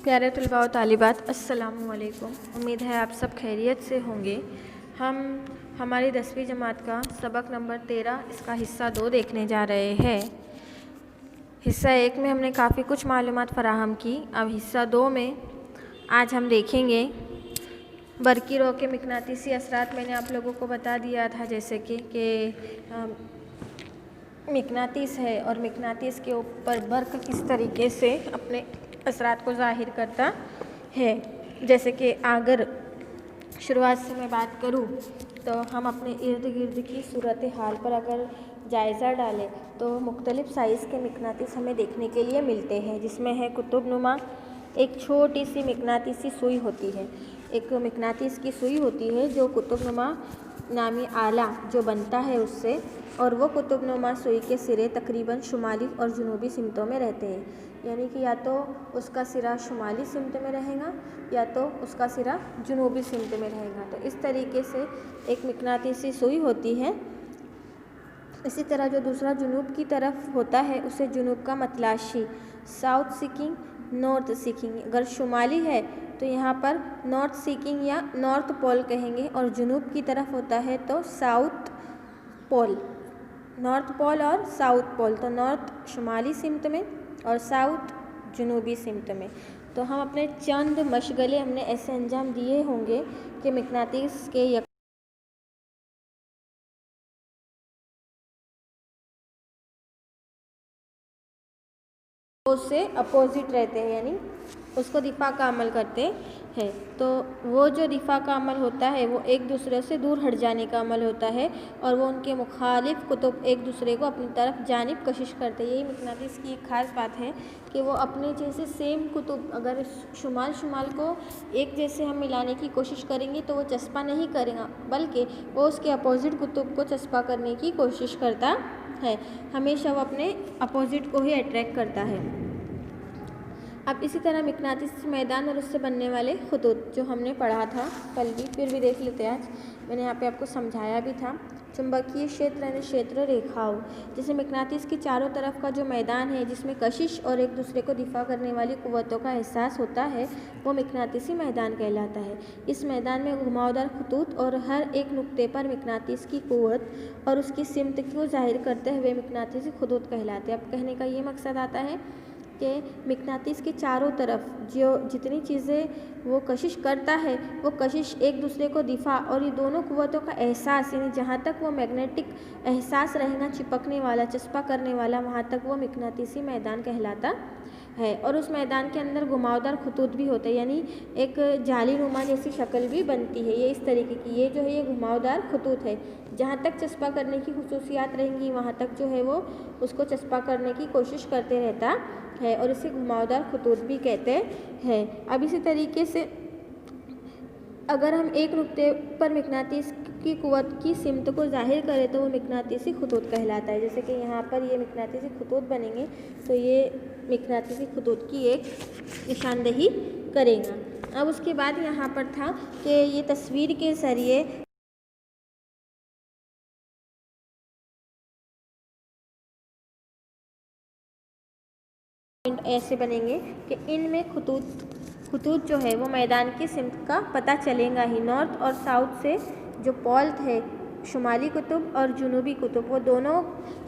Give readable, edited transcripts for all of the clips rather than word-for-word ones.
प्यारे तलबा व तालिबात, अस्सलामु अलैकुम। उम्मीद है आप सब खैरियत से होंगे। हम हमारी 10वीं जमात का सबक नंबर 13 इसका हिस्सा 2 देखने जा रहे हैं। हिस्सा 1 में हमने काफ़ी कुछ मालूमात फ़राहम की। अब हिस्सा 2 में आज हम देखेंगे बरकी रो के मिकनातीसी असरात। मैंने आप लोगों को बता दिया था जैसे कि मिकनातीस है और मिकनातीस के ऊपर बर्क किस तरीके से अपने असरात को ज़ाहिर करता है। जैसे कि अगर शुरुआत से मैं बात करूं तो हम अपने इर्द गिर्द की सूरत हाल पर अगर जायज़ा डालें तो मुख्तलिफ़ साइज़ के मिकनातीस हमें देखने के लिए मिलते हैं, जिसमें है कुतुब नुमा। एक छोटी सी मिकनातीसी सुई होती है, एक मिकनातीस की सुई होती है जो कुतुब नुमा नामी आला जो बनता है उससे, और वो कुतुब नुमा सुई के सिरे तकरीबन शुमाली और जुनूबी सिमतों में रहते हैं। यानी कि या तो उसका सिरा शुमाली सिमत में रहेगा या तो उसका सिरा जुनूबी सिमत में रहेगा। तो इस तरीके से एक मिकनातीसी सुई होती है। इसी तरह जो दूसरा जुनूब की तरफ होता है उसे जुनूब का मतलाशी, साउथ सीकिंग, नॉर्थ सीकिंग। अगर शुमाली है तो यहाँ पर नॉर्थ सीकिंग या नॉर्थ पोल कहेंगे, और जुनूब की तरफ होता है तो साउथ पोल। नॉर्थ पोल और साउथ पोल, तो नॉर्थ शुमाली सिमत में और साउथ जुनूबी सिमत में। तो हम अपने चंद मशगले हमने ऐसे अंजाम दिए होंगे कि मिकनातीस के उससे अपोजिट रहते हैं, यानी उसको दिफा का अमल करते हैं। तो वो जो दिफा का अमल होता है वो एक दूसरे से दूर हट जाने का अमल होता है, और वो उनके मुखालिफ कुतुब एक दूसरे को अपनी तरफ जानिब कशिश करते हैं। यही मिकनातीस की एक ख़ास बात है कि वो अपने जैसे सेम कुतुब, अगर शुमाल को एक जैसे हम मिलाने की कोशिश करेंगे तो वो चस्पा नहीं करेगा, बल्कि वो उसके अपोजिट कुतुब को चस्पा करने की कोशिश करता है। हमेशा वो अपने अपोजिट को ही अट्रैक्ट करता है। अब इसी तरह मिकनातीस मैदान और उससे बनने वाले खतूत जो हमने पढ़ा था कल भी, फिर भी देख लेते हैं आज। मैंने यहाँ पे आपको समझाया भी था। चुंबकीय क्षेत्र यानी क्षेत्र रेखाओं, जैसे मिकनातीस की चारों तरफ का जो मैदान है जिसमें कशिश और एक दूसरे को दिफा करने वाली कुव्वतों का एहसास होता है, वो मिकनातीसी मैदान कहलाता है। इस मैदान में घुमावदार खतूत और हर एक नुक्ते पर मिकनातीस की कुव्वत और उसकी सिमत को जाहिर करते हुए मिकनातीसी खतूत कहलाते हैं। अब कहने का ये मकसद आता है कि मिकनातीस के चारों तरफ जो जितनी चीज़ें वो कशिश करता है, वो कशिश एक दूसरे को दिफा और ये दोनों कुव्वतों का एहसास, यानी जहाँ तक वो मैग्नेटिक एहसास रहेगा, चिपकने वाला, चस्पा करने वाला, वहाँ तक वो मिकनातीसी मैदान कहलाता है। और उस मैदान के अंदर घुमावदार खतूत भी होते हैं, यानी एक जाली नुमा जैसी शक्ल भी बनती है। ये इस तरीके की, ये जो है ये घुमावदार खतूत है। जहाँ तक चस्पा करने की खुसूसियात रहेंगी वहाँ तक जो है वो उसको चस्पा करने की कोशिश करते रहता है, और इसे घुमावदार खतूत भी कहते हैं। अब इसी तरीके से अगर हम एक नुक्ते पर मिकनातीस की कुव्वत की सिमत को जाहिर करें तो वो मिकनातीसी खतूत कहलाता है। जैसे कि यहाँ पर ये मिकनातीसी खतूत बनेंगे तो ये मिकनातीसी खतूत की एक निशानदेही करेगा। अब उसके बाद यहाँ पर था कि ये तस्वीर के ज़रिए ऐसे बनेंगे कि इनमें खतूत जो है वो मैदान की सिमत का पता चलेगा ही। नॉर्थ और साउथ से जो पोल थे, शुमाली कुतुब और जुनूबी कुतुब, वो दोनों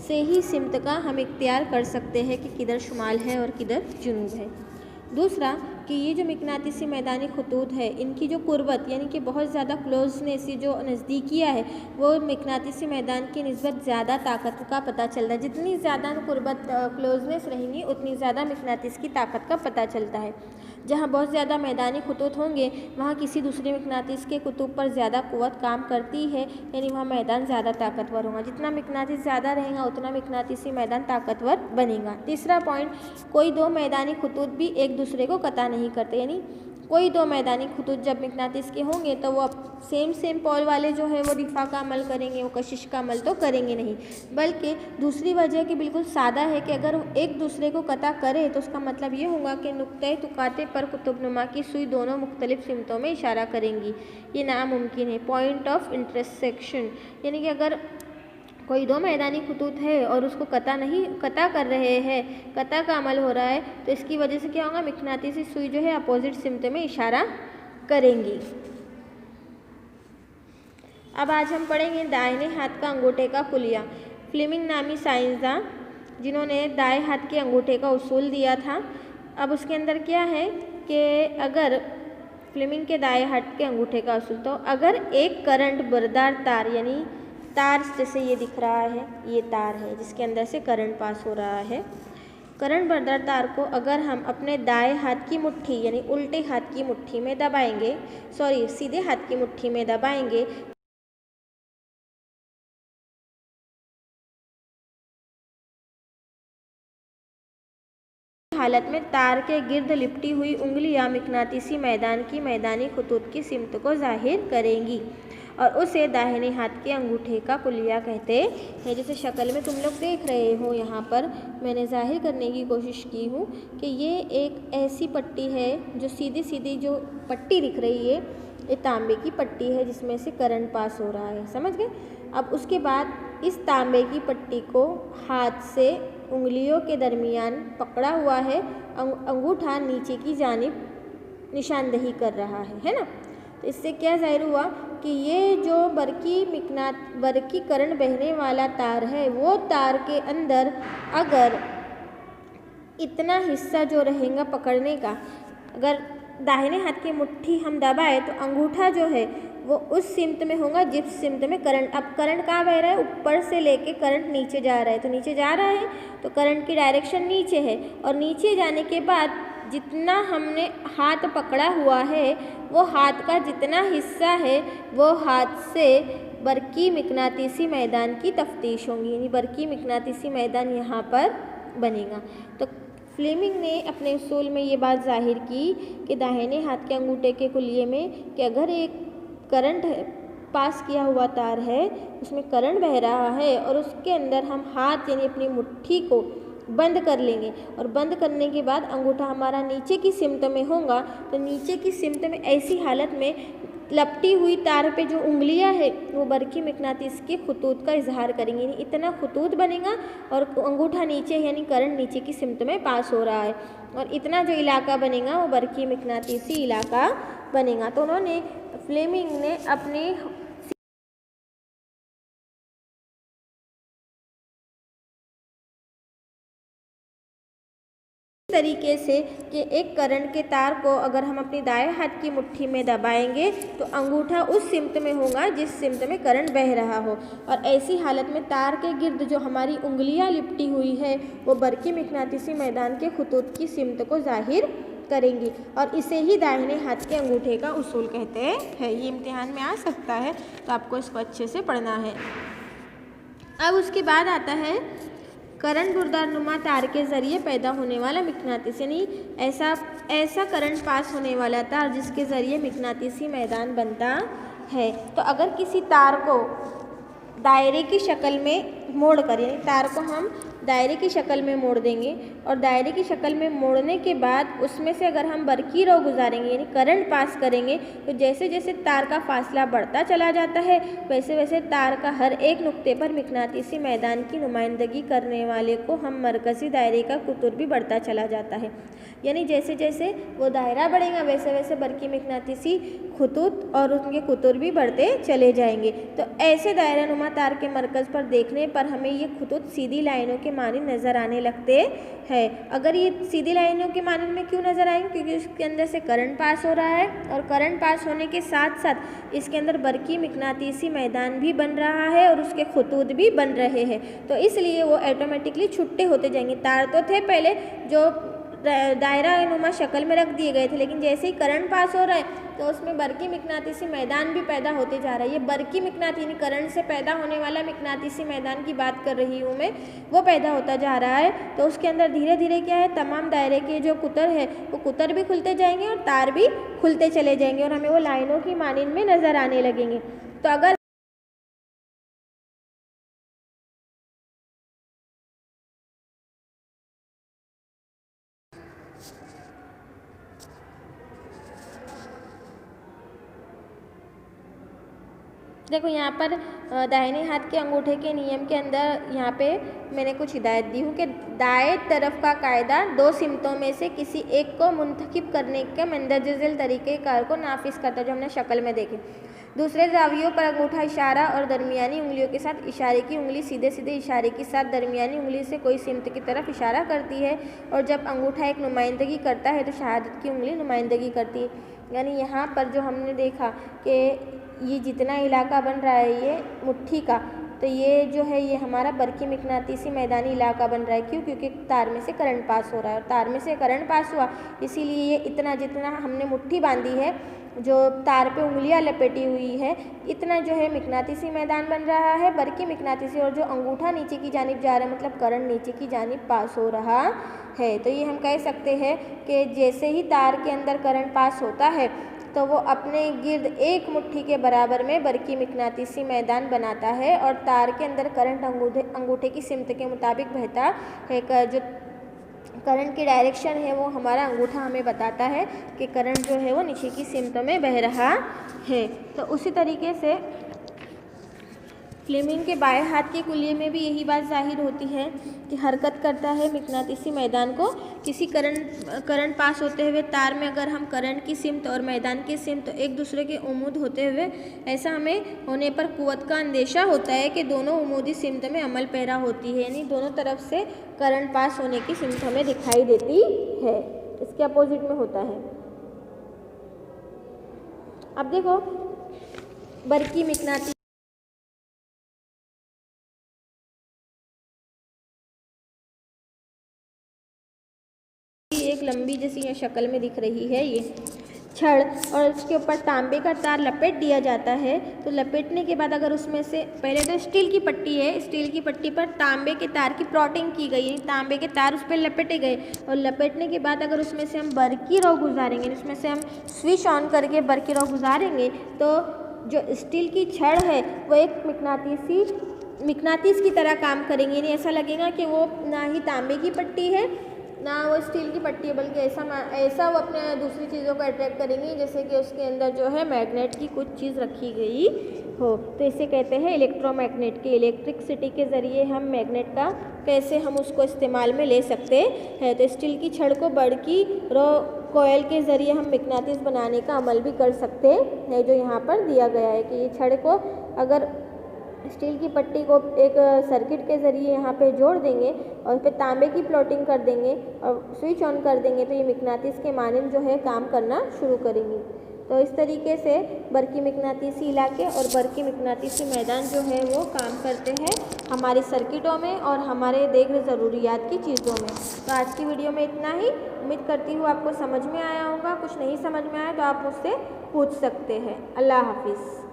से ही सिमत का हम इख्तियार कर सकते हैं कि किधर शुमाल है और किधर जुनूब है। दूसरा कि ये जो मिकनातीसी मैदानी खतूत है, इनकी जो कुर्बत यानी कि बहुत ज़्यादा क्लोजनेस, ये जो नज़दीकियाँ है, वो मिकनातीसी मैदान की निस्बत ज़्यादा ताकत का पता चलता है। जितनी ज़्यादा कुर्बत क्लोजनेस रहेंगी उतनी ज़्यादा मिकनातीस की ताकत का पता चलता है। जहाँ बहुत ज़्यादा मैदानी खतूत होंगे वहाँ किसी दूसरे मिकनातीस के कुतुब पर ज़्यादा क़ुव्वत काम करती है, यानी वहाँ मैदान ज़्यादा ताकतवर होगा। जितना मिकनातीस ज़्यादा रहेगा उतना मिकनातीसी मैदान ताकतवर बनेगा। तीसरा पॉइंट, कोई दो मैदानी खतूत भी एक दूसरे को कता नहीं करते, यानी कोई दो मैदानी खतूत जब मिकनातीस के होंगे तो वो सेम पोल वाले जो है वो दिफा का अमल करेंगे, वो कशिश का अमल तो करेंगे नहीं। बल्कि दूसरी वजह कि बिल्कुल सादा है कि अगर एक दूसरे को कता करे तो उसका मतलब ये होगा कि नुक्ते तुकाते पर कुतुब नुमा की सुई दोनों मुख्तलिफ सिमतों में इशारा करेंगी। ये नामुमकिन है। पॉइंट ऑफ इंटरसेक्शन, यानी कि अगर कोई दो मैदानी खतूत है और उसको कता कर रहे हैं, कता का अमल हो रहा है, तो इसकी वजह से क्या होगा, मिकनातीसी सुई जो है अपोजिट सिमत में इशारा करेंगी। अब आज हम पढ़ेंगे दाहिने हाथ का अंगूठे का कुलिया। फ्लेमिंग नामी साइंसदान जिन्होंने दाएं हाथ के अंगूठे का उसूल दिया था। अब उसके अंदर क्या है कि अगर फ्लेमिंग के दाएं हाथ के अंगूठे का उसूल, तो अगर एक करंट बरदार तार, यानी तार जैसे ये दिख रहा है, ये तार है जिसके अंदर से करंट पास हो रहा है, करंट बरदार तार को अगर हम अपने दाएं हाथ की मुट्ठी यानी उल्टे हाथ की मुट्ठी में दबाएंगे, सीधे हाथ की मुट्ठी में दबाएंगे, हालत में तार के गिर्द लिपटी हुई उंगलियां मिकनातीसी मैदान की मैदानी खतूत की सिमत को जाहिर करेंगी और उसे दाहिने हाथ के अंगूठे का कुलिया कहते हैं। जैसे शक्ल में तुम लोग देख रहे हो, यहाँ पर मैंने जाहिर करने की कोशिश की हूँ कि ये एक ऐसी पट्टी है जो सीधी सीधी जो पट्टी दिख रही है, ये तांबे की पट्टी है जिसमें से करंट पास हो रहा है, समझ गए। अब उसके बाद इस तांबे की पट्टी को हाथ से उंगलियों के दरमियान पकड़ा हुआ है, अंगूठा नीचे की जानिब निशानदही कर रहा है ना। तो इससे क्या जाहिर हुआ कि ये जो बरकी करंट बहने वाला तार है, वो तार के अंदर अगर इतना हिस्सा जो रहेगा पकड़ने का, अगर दाहिने हाथ की मुट्ठी हम दबाए तो अंगूठा जो है वो उस सिमत में होगा जिस सिमत में करंट, अब करंट कहाँ बह रहा है, ऊपर से लेके करंट नीचे जा रहा है, तो नीचे जा रहा है तो करंट की डायरेक्शन नीचे है, और नीचे जाने के बाद जितना हमने हाथ पकड़ा हुआ है वो हाथ का जितना हिस्सा है वो हाथ से बरकी मिकनातीसी मैदान की तफ्तीश होगी, यानी बरकी मिकनातीसी मैदान यहाँ पर बनेगा। तो फ्लेमिंग ने अपने उसूल में ये बात जाहिर की कि दाहिने हाथ के अंगूठे के कुलिये में कि अगर एक करंट पास किया हुआ तार है, उसमें करंट बह रहा है और उसके अंदर हम हाथ यानी अपनी मुट्ठी को बंद कर लेंगे, और बंद करने के बाद अंगूठा हमारा नीचे की सिमत में होगा, तो नीचे की सिमत में ऐसी हालत में लपटी हुई तार पे जो उंगलियां है वो बरकी मिकनातीस के खतूत का इजहार करेंगी, यानी इतना खतूत बनेगा और अंगूठा नीचे यानी करंट नीचे की सिमत में पास हो रहा है, और इतना जो इलाका बनेगा वो बरकी मिकनातीसी इलाका बनेगा। तो उन्होंने फ्लेमिंग ने अपने तरीके से कि एक करंट के तार को अगर हम अपनी दाएं हाथ की मुट्ठी में दबाएंगे तो अंगूठा उस सिमत में होगा जिस सिमत में करंट बह रहा हो, और ऐसी हालत में तार के गिर्द जो हमारी उंगलियां लिपटी हुई है वो बरकी मिकनातीसी मैदान के खतूत की सिमत को जाहिर करेंगी, और इसे ही दाहिने हाथ के अंगूठे का उसूल कहते हैं। ये इम्तिहान में आ सकता है, तो आपको इसको अच्छे से पढ़ना है। अब उसके बाद आता है करंट बुर्दानुमा तार के ज़रिए पैदा होने वाला मिकनातीस, यानी ऐसा करंट पास होने वाला तार जिसके ज़रिए मिकनातीसी मैदान बनता है। तो अगर किसी तार को दायरे की शक्ल में मोड़ कर, यानी तार को हम दायरे की शक्ल में मोड़ देंगे, और दायरे की शक्ल में मोड़ने के बाद उसमें से अगर हम बरकी रो गुजारेंगे यानी करंट पास करेंगे, तो जैसे जैसे तार का फासला बढ़ता चला जाता है वैसे वैसे तार का हर एक नुक्ते पर मिकनातीसी मैदान की नुमाइंदगी करने वाले को हम मरकज़ी दायरे का कुतुर भी बढ़ता चला जाता है, यानी जैसे जैसे वो दायरा बढ़ेगा वैसे वैसे बरकी मिकनातीसी खतूत और उनके कुतुर भी बढ़ते चले जाएंगे। तो ऐसे दायरा नुमा तार के मरकज़ पर देखने पर हमें ये खतूत सीधी लाइनों के मानिंद नज़र आने लगते हैं। अगर ये सीधी लाइनों के मानिंद में क्यों नज़र आएंगे, क्योंकि इसके अंदर से करंट पास हो रहा है, और करंट पास होने के साथ साथ इसके अंदर बरकी मिकनातीसी मैदान भी बन रहा है और उसके खतूत भी बन रहे हैं, तो इसलिए वो ऑटोमेटिकली छुट्टे होते जाएंगे। तार तो थे पहले जो दायरा नुमा शक्ल में रख दिए गए थे, लेकिन जैसे ही करंट पास हो रहा है तो उसमें बरकी मिकनातीसी मैदान भी पैदा होते जा रहा है। ये बरकी मिकनातीसी करंट से पैदा होने वाला मिकनातीसी मैदान की बात कर रही हूँ मैं, वो पैदा होता जा रहा है। तो उसके अंदर धीरे धीरे क्या है, तमाम दायरे के जो कुतर है वो कुतर भी खुलते जाएंगे और तार भी खुलते चले जाएंगे और हमें वो लाइनों की मानिंद में नज़र आने लगेंगे। तो अगर देखो यहाँ पर दाहिने हाथ के अंगूठे के नियम के अंदर यहाँ पे मैंने कुछ हिदायत दी हूँ कि दाएं तरफ का कायदा 2 सिमतों में से किसी एक को मुंतखब करने के मंदरजल तरीक़ेकार को नाफिज करता है, जो हमने शक्ल में देखे। दूसरे जावियों पर अंगूठा इशारा और दरमियानी उंगलियों के साथ इशारे की उंगली सीधे सीधे इशारे के साथ दरमियानी उंगली से कोई सिमत की तरफ इशारा करती है, और जब अंगूठा एक नुमाइंदगी करता है तो शहादत की उंगली नुमाइंदगी करती है। यानी यहाँ पर जो हमने देखा कि ये जितना इलाका बन रहा है ये मुट्ठी का, तो ये जो है ये हमारा बरकी मिकनातीसी मैदानी इलाका बन रहा है। क्यों? क्योंकि तार में से करंट पास हो रहा है, और तार में से करंट पास हुआ इसीलिए ये इतना जितना हमने मुट्ठी बांधी है, जो तार पे उंगलियां लपेटी हुई है, इतना जो है मिकनातीसी मैदान बन रहा है, बरकी मिकनातीसी। और जो अंगूठा नीचे की जानिब जा रहा है मतलब करंट नीचे की जानिब पास हो रहा है। तो ये हम कह सकते हैं कि जैसे ही तार के अंदर करंट पास होता है तो वो अपने गिर्द एक मुट्ठी के बराबर में बरकी मिकनातीसी मैदान बनाता है, और तार के अंदर करंट अंगूठे की सिमत के मुताबिक बहता है। जो करंट की डायरेक्शन है वो हमारा अंगूठा हमें बताता है कि करंट जो है वो नीचे की सिमत में बह रहा है। तो उसी तरीके से फ्लेमिंग के बाएं हाथ के कुलिये में भी यही बात जाहिर होती है कि हरकत करता है मिकनातीसी मैदान को। किसी करंट पास होते हुए तार में अगर हम करंट की सिमत और मैदान की सिमत एक दूसरे के उमूद होते हुए, ऐसा हमें होने पर कुव्वत का अंदेशा होता है कि दोनों उमूदी सिमत में अमल पैरा होती है, यानी दोनों तरफ से करंट पास होने की सिमत हमें दिखाई देती है। इसके अपोजिट में होता है। अब देखो बरकी मिकनातीसी एक लंबी जैसी शक्ल में दिख रही है ये छड़, और उसके ऊपर तांबे का तार लपेट दिया जाता है। तो लपेटने के बाद अगर उसमें से पहले तो स्टील की पट्टी है, स्टील की पट्टी पर तांबे के तार की प्लॉटिंग की गई, तांबे के तार उस पर लपेटे गए, और लपेटने के बाद अगर उसमें से हम बरकी रौ गुजारेंगे, उसमें से हम स्विच ऑन करके बरकी रौ गुजारेंगे, तो जो स्टील की छड़ है वो एक मिकनातीस की तरह काम करेंगे। यानी ऐसा लगेगा कि वो ना ही तांबे की पट्टी है ना वो स्टील की पट्टी है, बल्कि ऐसा वो अपने दूसरी चीज़ों को अट्रैक्ट करेंगी जैसे कि उसके अंदर जो है मैग्नेट की कुछ चीज़ रखी गई हो। तो इसे कहते हैं इलेक्ट्रोमैग्नेट की। इलेक्ट्रिसिटी के ज़रिए हम मैग्नेट का कैसे हम उसको इस्तेमाल में ले सकते हैं। तो स्टील की छड़ को बरकी रौ कोयल के ज़रिए हम मिकनातीस बनाने का अमल भी कर सकते हैं, जो यहाँ पर दिया गया है कि ये छड़ को अगर स्टील की पट्टी को एक सर्किट के ज़रिए यहाँ पे जोड़ देंगे और उस पर तांबे की प्लॉटिंग कर देंगे और स्विच ऑन कर देंगे, तो ये मिकनातीस के मानिंद जो है काम करना शुरू करेंगी। तो इस तरीके से बरकी मिकनातीसी इलाके और बरकी मिकनातीसी मैदान जो है वो काम करते हैं हमारी सर्किटों में और हमारे देगर ज़रूरियात की चीज़ों में। तो आज की वीडियो में इतना ही। उम्मीद करती हूँ आपको समझ में आया होगा। कुछ नहीं समझ में आया तो आप मुझसे पूछ सकते हैं। अल्लाह हाफिज़।